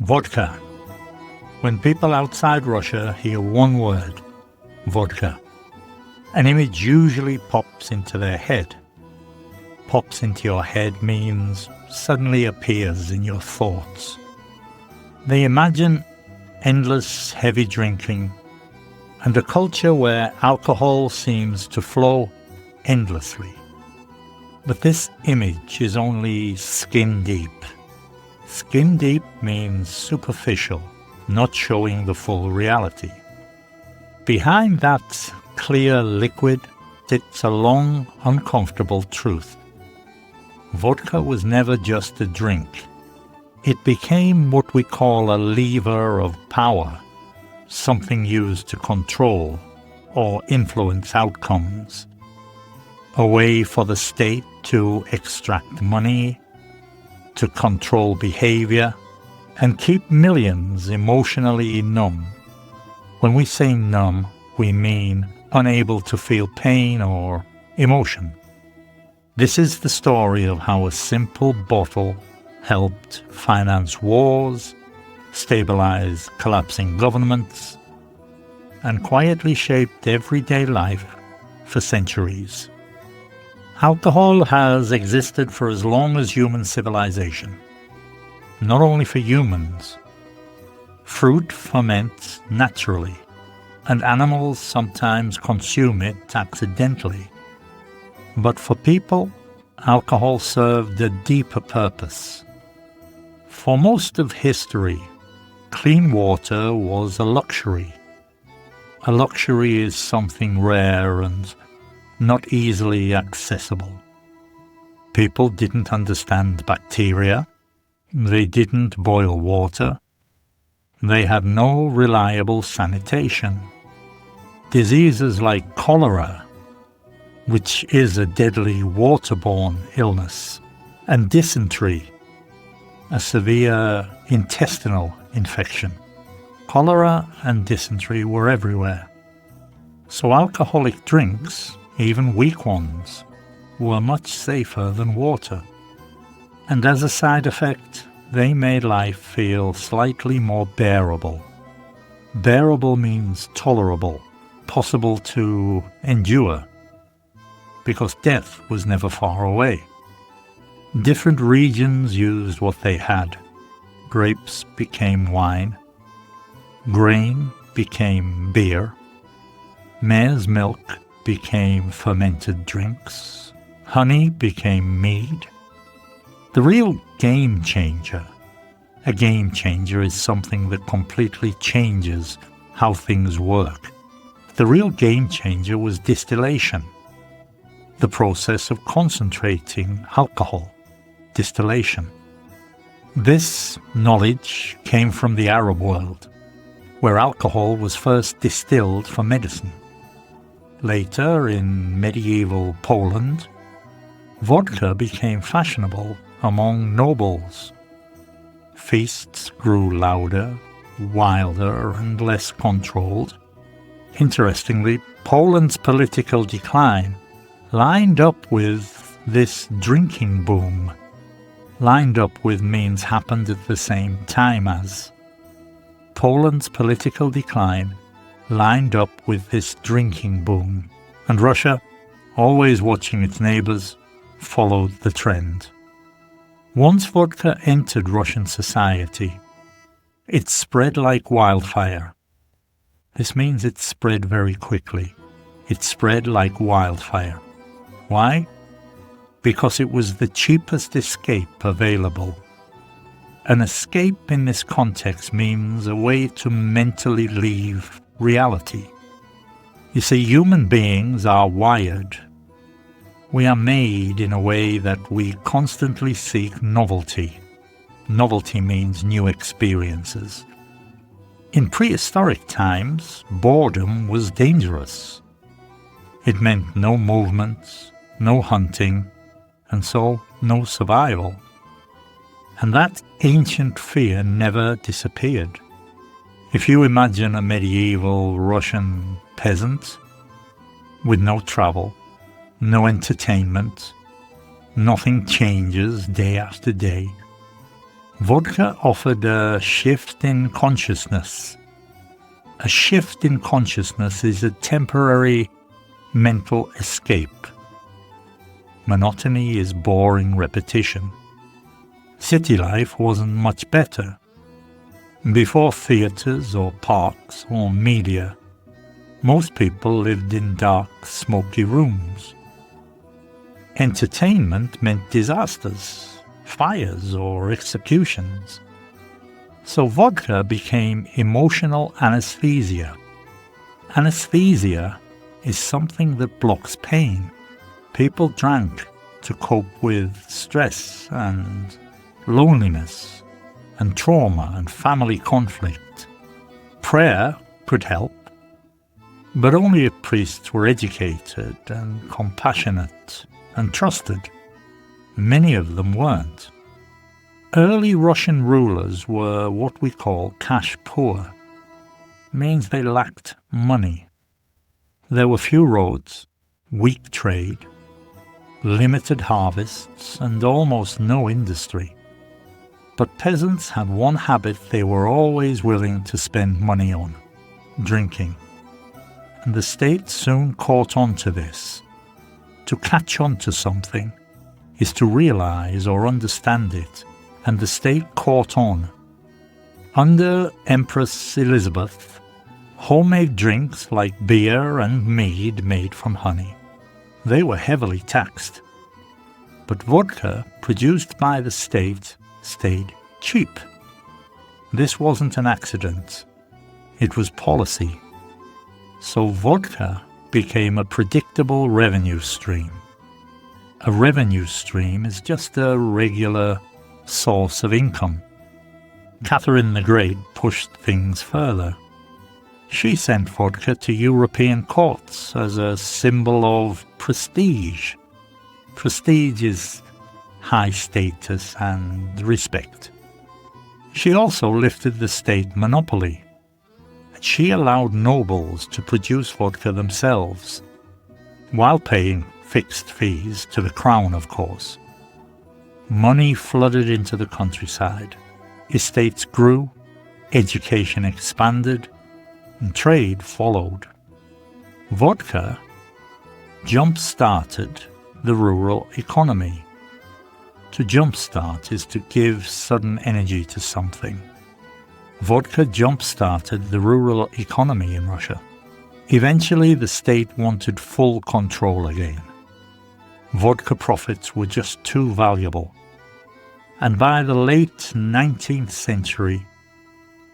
Vodka. When people outside Russia hear one word, vodka, an image usually pops into their head. Pops into your head means suddenly appears in your thoughts. They imagine endless heavy drinking and a culture where alcohol seems to flow endlessly. But this image is only skin deep. Skin deep means superficial, not showing the full reality. Behind that clear liquid sits a long, uncomfortable truth. Vodka was never just a drink. It became what we call a lever of power, something used to control or influence outcomes. A way for the state to extract money, to control behavior, and keep millions emotionally numb. When we say numb, we mean unable to feel pain or emotion. This is the story of how a simple bottle helped finance wars, stabilize collapsing governments, and quietly shaped everyday life for centuries. Alcohol has existed for as long as human civilization. Not only for humans. Fruit ferments naturally, and animals sometimes consume it accidentally. But for people, alcohol served a deeper purpose. For most of history, clean water was a luxury. A luxury is something rare and not easily accessible. People didn't understand bacteria. They didn't boil water. They had no reliable sanitation. Diseases like cholera, which is a deadly waterborne illness, and dysentery, a severe intestinal infection. Cholera and dysentery were everywhere. So alcoholic drinks, even weak ones, were much safer than water. And as a side effect, they made life feel slightly more bearable. Bearable means tolerable, possible to endure, because death was never far away. Different regions used what they had. Grapes became wine. Grain became beer. Mare's milk became fermented drinks. Honey became mead. The real game changer. A game changer is something that completely changes how things work. The real game changer was distillation. The process of concentrating alcohol. Distillation. This knowledge came from the Arab world, where alcohol was first distilled for medicine. Later, in medieval Poland, vodka became fashionable among nobles. Feasts grew louder, wilder, and less controlled. Interestingly, Poland's political decline lined up with this drinking boom. Lined up with means happened at the same time as. Poland's political decline lined up with this drinking boom, and Russia, always watching its neighbors, followed the trend. Once vodka entered Russian society, it spread like wildfire. This means it spread very quickly. It spread like wildfire. Why? Because it was the cheapest escape available. An escape in this context means a way to mentally leave reality. You see, human beings are wired. We are made in a way that we constantly seek novelty. Novelty means new experiences. In prehistoric times, boredom was dangerous. It meant no movements, no hunting, and so no survival. And that ancient fear never disappeared. If you imagine a medieval Russian peasant with no travel, no entertainment, nothing changes day after day, Vodka offered a shift in consciousness. A shift in consciousness is a temporary mental escape. Monotony is boring repetition. City life wasn't much better. Before theatres or parks or media, most people lived in dark, smoky rooms. Entertainment meant disasters, fires or executions. So vodka became emotional anesthesia. Anesthesia is something that blocks pain. People drank to cope with stress and loneliness and trauma and family conflict. Prayer could help, but only if priests were educated and compassionate and trusted. Many of them weren't. Early Russian rulers were what we call cash poor. Means they lacked money. There were few roads, weak trade, limited harvests, and almost no industry. But peasants had one habit they were always willing to spend money on: drinking. And the state soon caught on to this. To catch on to something is to realize or understand it, and the state caught on. Under Empress Elizabeth, homemade drinks like beer and mead made from honey. They were heavily taxed. But vodka produced by the state stayed cheap. This wasn't an accident. It was policy. So vodka became a predictable revenue stream. A revenue stream is just a regular source of income. Catherine the Great pushed things further. She sent vodka to European courts as a symbol of prestige. Prestige is high status and respect. She also lifted the state monopoly. She allowed nobles to produce vodka themselves, while paying fixed fees to the crown, of course. Money flooded into the countryside. Estates grew, education expanded, and trade followed. Vodka jump-started the rural economy. To jump-start is to give sudden energy to something. Vodka jump-started the rural economy in Russia. Eventually, the state wanted full control again. Vodka profits were just too valuable. And by the late 19th century,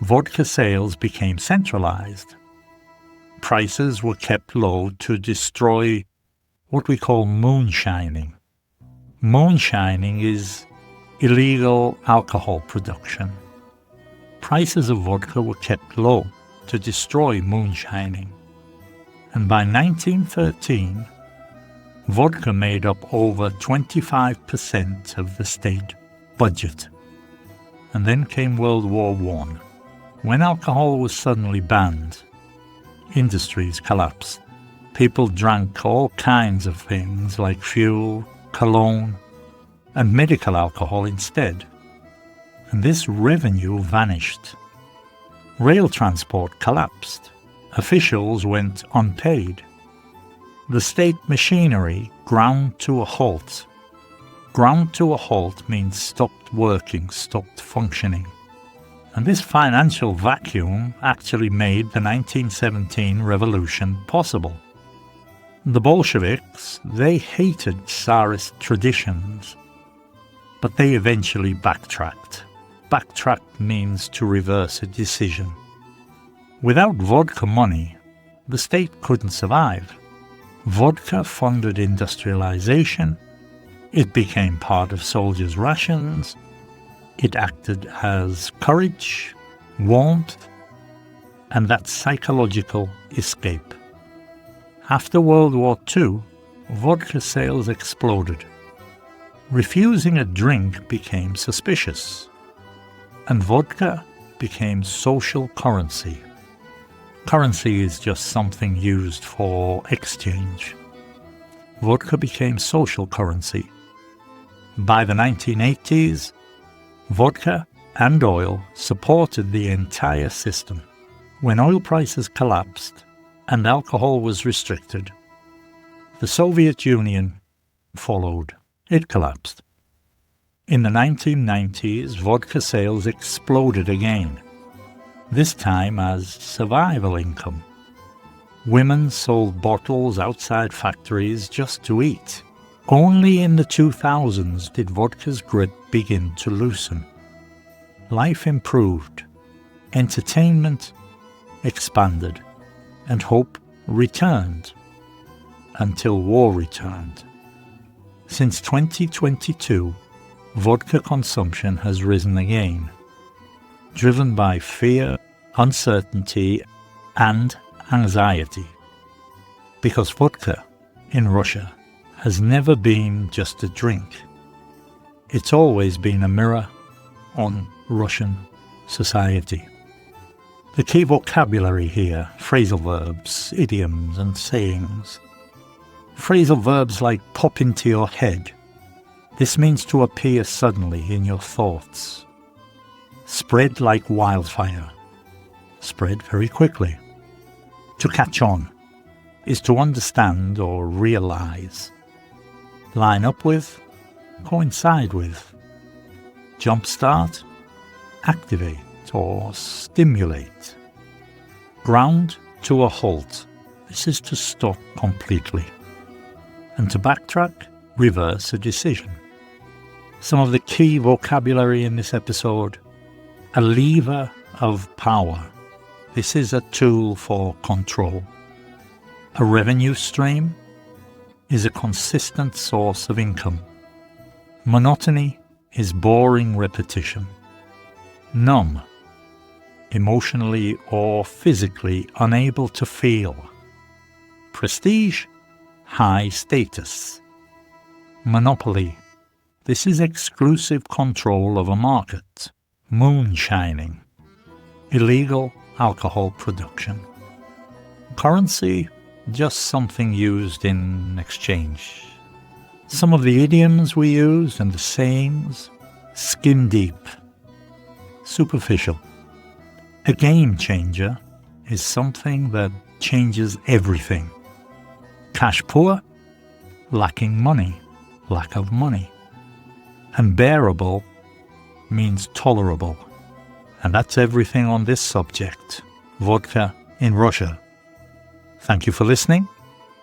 vodka sales became centralized. Prices were kept low to destroy what we call moonshining. Moonshining is illegal alcohol production. Prices of vodka were kept low to destroy moonshining. And by 1913, vodka made up over 25% of the state budget. And then came World War I. When alcohol was suddenly banned, industries collapsed. People drank all kinds of things like fuel, cologne, and medical alcohol instead. And this revenue vanished. Rail transport collapsed. Officials went unpaid. The state machinery ground to a halt. Ground to a halt means stopped working, stopped functioning. And this financial vacuum actually made the 1917 revolution possible. The Bolsheviks, they hated Tsarist traditions, but they eventually backtracked. Backtrack means to reverse a decision. Without vodka money, the state couldn't survive. Vodka funded industrialization. It became part of soldiers' rations. It acted as courage, warmth, and that psychological escape. After World War II, vodka sales exploded. Refusing a drink became suspicious, and vodka became social currency. Currency is just something used for exchange. Vodka became social currency. By the 1980s, Vodka and oil supported the entire system. When oil prices collapsed and alcohol was restricted, the Soviet Union followed. It collapsed. In the 1990s, vodka sales exploded again, this time as survival income. Women sold bottles outside factories just to eat. Only in the 2000s did vodka's grip begin to loosen. Life improved, entertainment expanded, and hope returned until war returned. Since 2022, vodka consumption has risen again, driven by fear, uncertainty, and anxiety. Because vodka in Russia has never been just a drink. It's always been a mirror on Russian society. The key vocabulary here: phrasal verbs, idioms, and sayings. Phrasal verbs like pop into your head. This means to appear suddenly in your thoughts. Spread like wildfire. Spread very quickly. To catch on is to understand or realize. Line up with, coincide with. Jumpstart, activate or stimulate. Ground to a halt. This is to stop completely. And to backtrack, reverse a decision. Some of the key vocabulary in this episode: a lever of power. This is a tool for control. A revenue stream is a consistent source of income. Monotony is boring repetition. Numb, emotionally or physically unable to feel. Prestige, high status. Monopoly, this is exclusive control of a market. Moonshining, illegal alcohol production. Currency, just something used in exchange. Some of the idioms we use and the sayings: skin deep, superficial. A game changer is something that changes everything. Cash poor, lacking money, lack of money. And bearable means tolerable. And that's everything on this subject: vodka in Russia. Thank you for listening.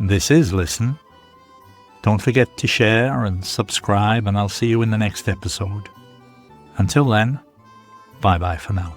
This is Listen. Don't forget to share and subscribe, and I'll see you in the next episode. Until then, bye-bye for now.